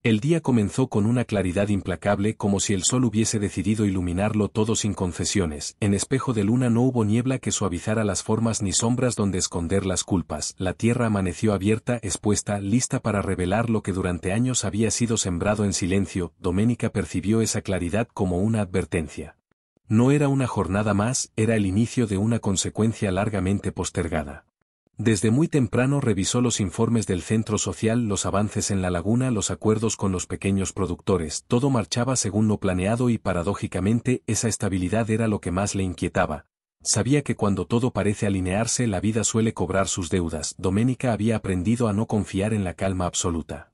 El día comenzó con una claridad implacable como si el sol hubiese decidido iluminarlo todo sin concesiones. En espejo de luna no hubo niebla que suavizara las formas ni sombras donde esconder las culpas. La tierra amaneció abierta, expuesta, lista para revelar lo que durante años había sido sembrado en silencio. Doménica percibió esa claridad como una advertencia. No era una jornada más, era el inicio de una consecuencia largamente postergada. Desde muy temprano revisó los informes del centro social, los avances en la laguna, los acuerdos con los pequeños productores. Todo marchaba según lo planeado y paradójicamente esa estabilidad era lo que más le inquietaba. Sabía que cuando todo parece alinearse la vida suele cobrar sus deudas. Doménica había aprendido a no confiar en la calma absoluta.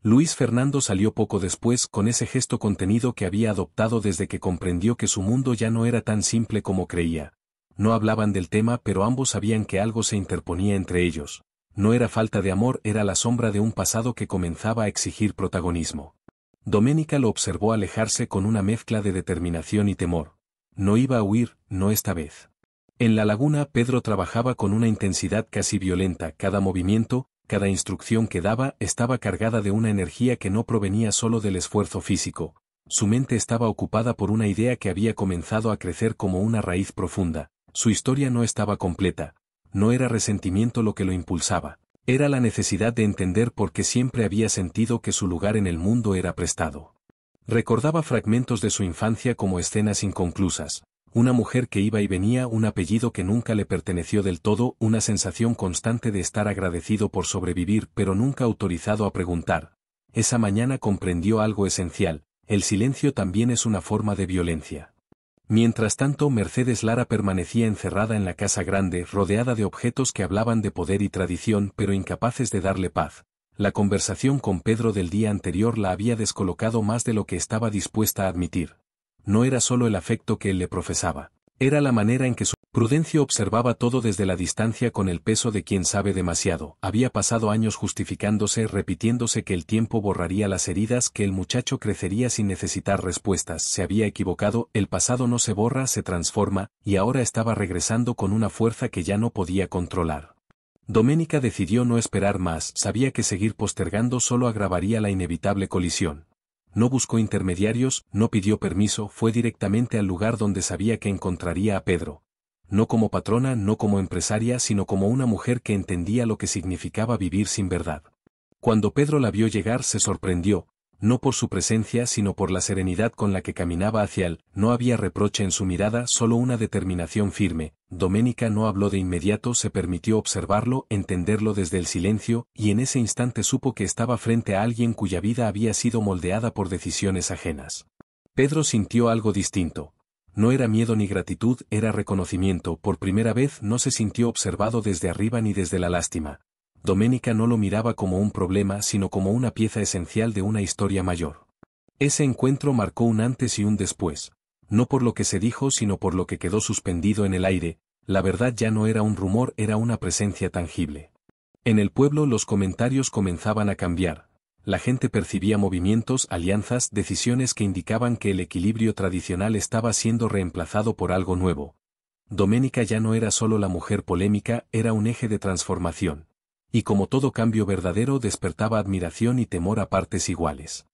Luis Fernando salió poco después con ese gesto contenido que había adoptado desde que comprendió que su mundo ya no era tan simple como creía. No hablaban del tema, pero ambos sabían que algo se interponía entre ellos. No era falta de amor, era la sombra de un pasado que comenzaba a exigir protagonismo. Doménica lo observó alejarse con una mezcla de determinación y temor. No iba a huir, no esta vez. En la laguna Pedro trabajaba con una intensidad casi violenta. Cada movimiento, cada instrucción que daba estaba cargada de una energía que no provenía solo del esfuerzo físico. Su mente estaba ocupada por una idea que había comenzado a crecer como una raíz profunda. Su historia no estaba completa. No era resentimiento lo que lo impulsaba. Era la necesidad de entender por qué siempre había sentido que su lugar en el mundo era prestado. Recordaba fragmentos de su infancia como escenas inconclusas. Una mujer que iba y venía, un apellido que nunca le perteneció del todo, una sensación constante de estar agradecido por sobrevivir pero nunca autorizado a preguntar. Esa mañana comprendió algo esencial: el silencio también es una forma de violencia. Mientras tanto, Mercedes Lara permanecía encerrada en la casa grande, rodeada de objetos que hablaban de poder y tradición pero incapaces de darle paz. La conversación con Pedro del día anterior la había descolocado más de lo que estaba dispuesta a admitir. No era solo el afecto que él le profesaba, era la manera en que su Prudencio observaba todo desde la distancia con el peso de quien sabe demasiado. Había pasado años justificándose, repitiéndose que el tiempo borraría las heridas, que el muchacho crecería sin necesitar respuestas. Se había equivocado, el pasado no se borra, se transforma, y ahora estaba regresando con una fuerza que ya no podía controlar. Doménica decidió no esperar más, sabía que seguir postergando solo agravaría la inevitable colisión. No buscó intermediarios, no pidió permiso, fue directamente al lugar donde sabía que encontraría a Pedro. No como patrona, no como empresaria, sino como una mujer que entendía lo que significaba vivir sin verdad. Cuando Pedro la vio llegar se sorprendió, no por su presencia sino por la serenidad con la que caminaba hacia él. No había reproche en su mirada, solo una determinación firme. Doménica no habló de inmediato, se permitió observarlo, entenderlo desde el silencio, y en ese instante supo que estaba frente a alguien cuya vida había sido moldeada por decisiones ajenas. Pedro sintió algo distinto. No era miedo ni gratitud, era reconocimiento. Por primera vez no se sintió observado desde arriba ni desde la lástima. Doménica no lo miraba como un problema, sino como una pieza esencial de una historia mayor. Ese encuentro marcó un antes y un después. No por lo que se dijo, sino por lo que quedó suspendido en el aire. La verdad ya no era un rumor, era una presencia tangible. En el pueblo los comentarios comenzaban a cambiar. La gente percibía movimientos, alianzas, decisiones que indicaban que el equilibrio tradicional estaba siendo reemplazado por algo nuevo. Doménica ya no era solo la mujer polémica, era un eje de transformación. Y como todo cambio verdadero despertaba admiración y temor a partes iguales.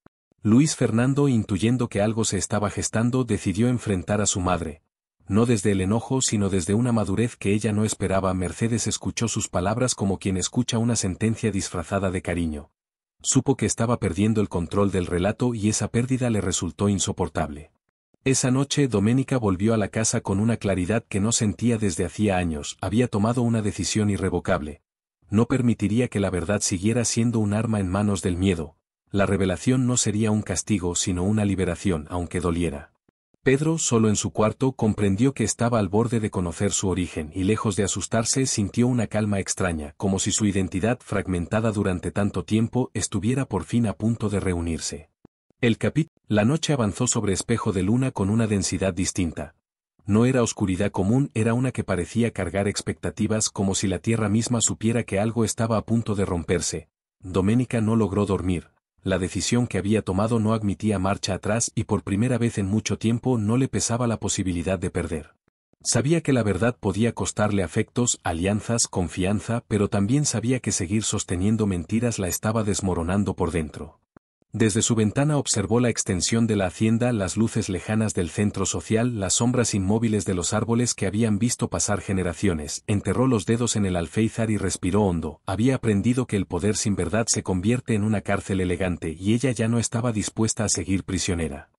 Luis Fernando, intuyendo que algo se estaba gestando, decidió enfrentar a su madre. No desde el enojo sino desde una madurez que ella no esperaba. Mercedes escuchó sus palabras como quien escucha una sentencia disfrazada de cariño. Supo que estaba perdiendo el control del relato y esa pérdida le resultó insoportable. Esa noche Doménica volvió a la casa con una claridad que no sentía desde hacía años. Había tomado una decisión irrevocable. No permitiría que la verdad siguiera siendo un arma en manos del miedo. La revelación no sería un castigo sino una liberación, aunque doliera. Pedro, solo en su cuarto, comprendió que estaba al borde de conocer su origen y lejos de asustarse sintió una calma extraña, como si su identidad, fragmentada durante tanto tiempo, estuviera por fin a punto de reunirse. La noche avanzó sobre espejo de luna con una densidad distinta. No era oscuridad común, era una que parecía cargar expectativas, como si la tierra misma supiera que algo estaba a punto de romperse. Doménica no logró dormir. La decisión que había tomado no admitía marcha atrás y por primera vez en mucho tiempo no le pesaba la posibilidad de perder. Sabía que la verdad podía costarle afectos, alianzas, confianza, pero también sabía que seguir sosteniendo mentiras la estaba desmoronando por dentro. Desde su ventana observó la extensión de la hacienda, las luces lejanas del centro social, las sombras inmóviles de los árboles que habían visto pasar generaciones, enterró los dedos en el alféizar y respiró hondo. Había aprendido que el poder sin verdad se convierte en una cárcel elegante y ella ya no estaba dispuesta a seguir prisionera.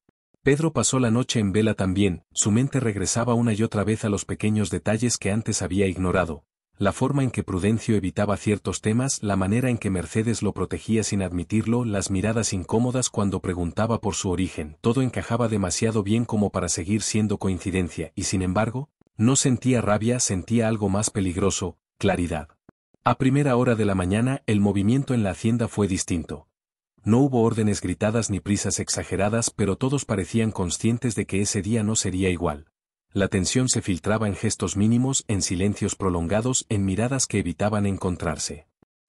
Pedro pasó la noche en vela también, su mente regresaba una y otra vez a los pequeños detalles que antes había ignorado. La forma en que Prudencio evitaba ciertos temas, la manera en que Mercedes lo protegía sin admitirlo, las miradas incómodas cuando preguntaba por su origen, todo encajaba demasiado bien como para seguir siendo coincidencia, y sin embargo, no sentía rabia, sentía algo más peligroso, claridad. A primera hora de la mañana, el movimiento en la hacienda fue distinto. No hubo órdenes gritadas ni prisas exageradas, pero todos parecían conscientes de que ese día no sería igual. La tensión se filtraba en gestos mínimos, en silencios prolongados, en miradas que evitaban encontrarse.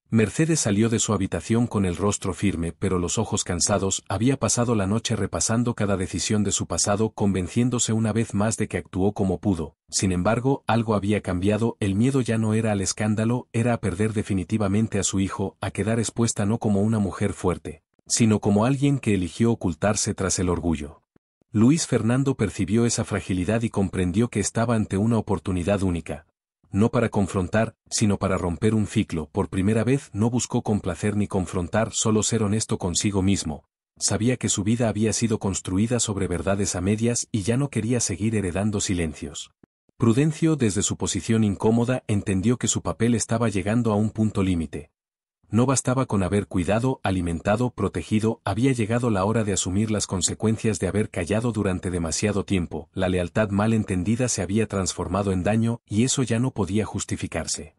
Mercedes salió de su habitación con el rostro firme pero los ojos cansados, había pasado la noche repasando cada decisión de su pasado, convenciéndose una vez más de que actuó como pudo. Sin embargo, algo había cambiado, el miedo ya no era al escándalo, era a perder definitivamente a su hijo, a quedar expuesta no como una mujer fuerte, sino como alguien que eligió ocultarse tras el orgullo. Luis Fernando percibió esa fragilidad y comprendió que estaba ante una oportunidad única. No para confrontar, sino para romper un ciclo. Por primera vez no buscó complacer ni confrontar, solo ser honesto consigo mismo. Sabía que su vida había sido construida sobre verdades a medias y ya no quería seguir heredando silencios. Prudencio, desde su posición incómoda, entendió que su papel estaba llegando a un punto límite. No bastaba con haber cuidado, alimentado, protegido, había llegado la hora de asumir las consecuencias de haber callado durante demasiado tiempo. La lealtad mal entendida se había transformado en daño, y eso ya no podía justificarse.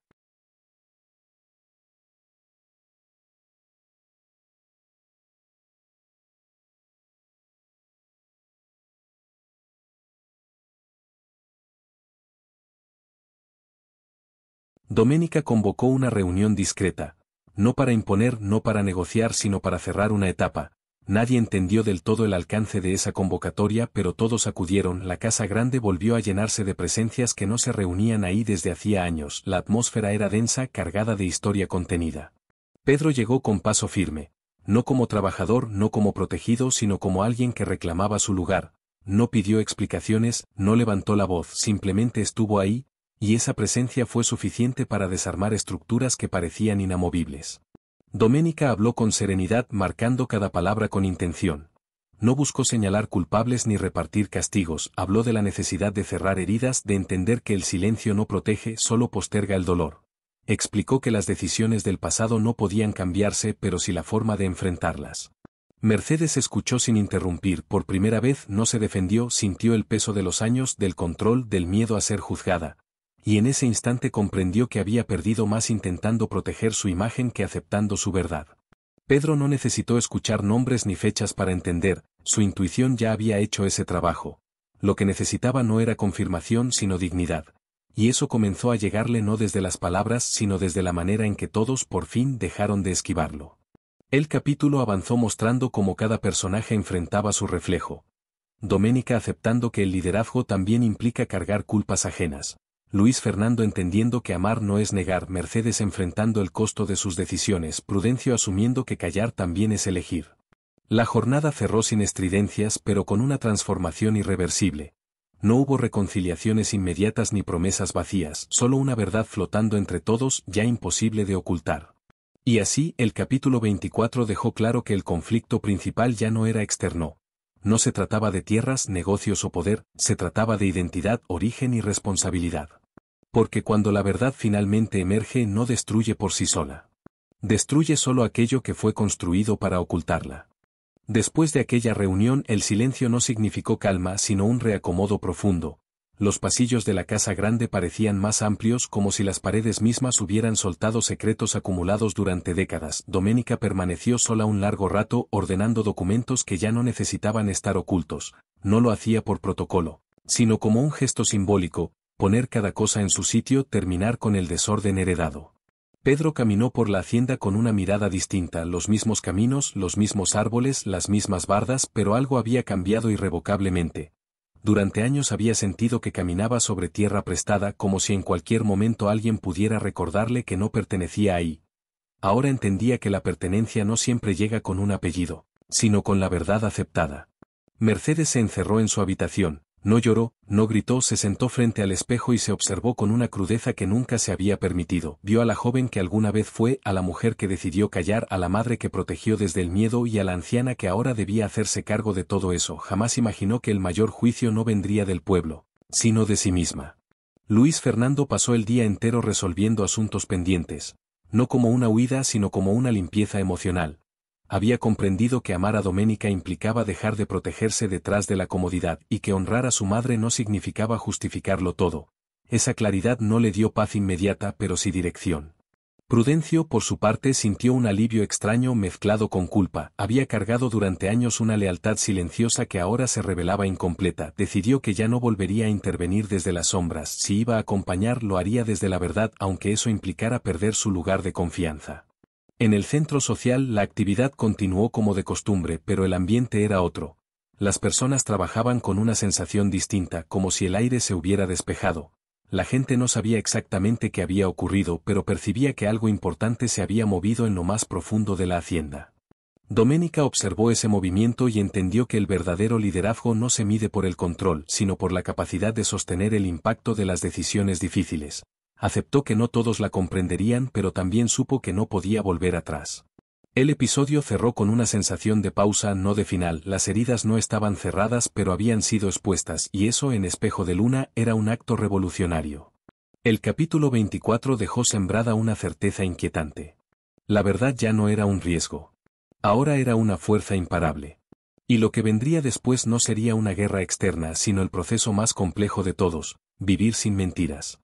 Doménica convocó una reunión discreta. No para imponer, no para negociar, sino para cerrar una etapa. Nadie entendió del todo el alcance de esa convocatoria, pero todos acudieron. La casa grande volvió a llenarse de presencias que no se reunían ahí desde hacía años. La atmósfera era densa, cargada de historia contenida. Pedro llegó con paso firme. No como trabajador, no como protegido, sino como alguien que reclamaba su lugar. No pidió explicaciones, no levantó la voz, simplemente estuvo ahí, y esa presencia fue suficiente para desarmar estructuras que parecían inamovibles. Doménica habló con serenidad, marcando cada palabra con intención. No buscó señalar culpables ni repartir castigos, habló de la necesidad de cerrar heridas, de entender que el silencio no protege, solo posterga el dolor. Explicó que las decisiones del pasado no podían cambiarse, pero sí la forma de enfrentarlas. Mercedes escuchó sin interrumpir, por primera vez no se defendió, sintió el peso de los años, del control, del miedo a ser juzgada. Y en ese instante comprendió que había perdido más intentando proteger su imagen que aceptando su verdad. Pedro no necesitó escuchar nombres ni fechas para entender, su intuición ya había hecho ese trabajo. Lo que necesitaba no era confirmación sino dignidad. Y eso comenzó a llegarle no desde las palabras sino desde la manera en que todos por fin dejaron de esquivarlo. El capítulo avanzó mostrando cómo cada personaje enfrentaba su reflejo. Doménica aceptando que el liderazgo también implica cargar culpas ajenas. Luis Fernando entendiendo que amar no es negar, Mercedes enfrentando el costo de sus decisiones, Prudencio asumiendo que callar también es elegir. La jornada cerró sin estridencias pero con una transformación irreversible. No hubo reconciliaciones inmediatas ni promesas vacías, solo una verdad flotando entre todos, ya imposible de ocultar. Y así, el capítulo 24 dejó claro que el conflicto principal ya no era externo. No se trataba de tierras, negocios o poder, se trataba de identidad, origen y responsabilidad. Porque cuando la verdad finalmente emerge no destruye por sí sola. Destruye solo aquello que fue construido para ocultarla. Después de aquella reunión el silencio no significó calma sino un reacomodo profundo. Los pasillos de la casa grande parecían más amplios como si las paredes mismas hubieran soltado secretos acumulados durante décadas. Doménica permaneció sola un largo rato ordenando documentos que ya no necesitaban estar ocultos. No lo hacía por protocolo, sino como un gesto simbólico, poner cada cosa en su sitio, terminar con el desorden heredado. Pedro caminó por la hacienda con una mirada distinta, los mismos caminos, los mismos árboles, las mismas bardas, pero algo había cambiado irrevocablemente. Durante años había sentido que caminaba sobre tierra prestada como si en cualquier momento alguien pudiera recordarle que no pertenecía ahí. Ahora entendía que la pertenencia no siempre llega con un apellido. sino con la verdad aceptada. Mercedes se encerró en su habitación, no lloró, no gritó, se sentó frente al espejo y se observó con una crudeza que nunca se había permitido. Vio a la joven que alguna vez fue, a la mujer que decidió callar, a la madre que protegió desde el miedo y a la anciana que ahora debía hacerse cargo de todo eso. Jamás imaginó que el mayor juicio no vendría del pueblo, sino de sí misma. Luis Fernando pasó el día entero resolviendo asuntos pendientes, no como una huida sino como una limpieza emocional. Había comprendido que amar a Doménica implicaba dejar de protegerse detrás de la comodidad y que honrar a su madre no significaba justificarlo todo. Esa claridad no le dio paz inmediata pero sí dirección. Prudencio por su parte sintió un alivio extraño mezclado con culpa. Había cargado durante años una lealtad silenciosa que ahora se revelaba incompleta. Decidió que ya no volvería a intervenir desde las sombras. Si iba a acompañar lo haría desde la verdad aunque eso implicara perder su lugar de confianza. En el centro social la actividad continuó como de costumbre, pero el ambiente era otro. Las personas trabajaban con una sensación distinta, como si el aire se hubiera despejado. La gente no sabía exactamente qué había ocurrido, pero percibía que algo importante se había movido en lo más profundo de la hacienda. Doménica observó ese movimiento y entendió que el verdadero liderazgo no se mide por el control, sino por la capacidad de sostener el impacto de las decisiones difíciles. Aceptó que no todos la comprenderían, pero también supo que no podía volver atrás. El episodio cerró con una sensación de pausa, no de final. Las heridas no estaban cerradas pero habían sido expuestas y eso en Espejo de Luna era un acto revolucionario. El capítulo 24 dejó sembrada una certeza inquietante. La verdad ya no era un riesgo. Ahora era una fuerza imparable. Y lo que vendría después no sería una guerra externa sino el proceso más complejo de todos, vivir sin mentiras.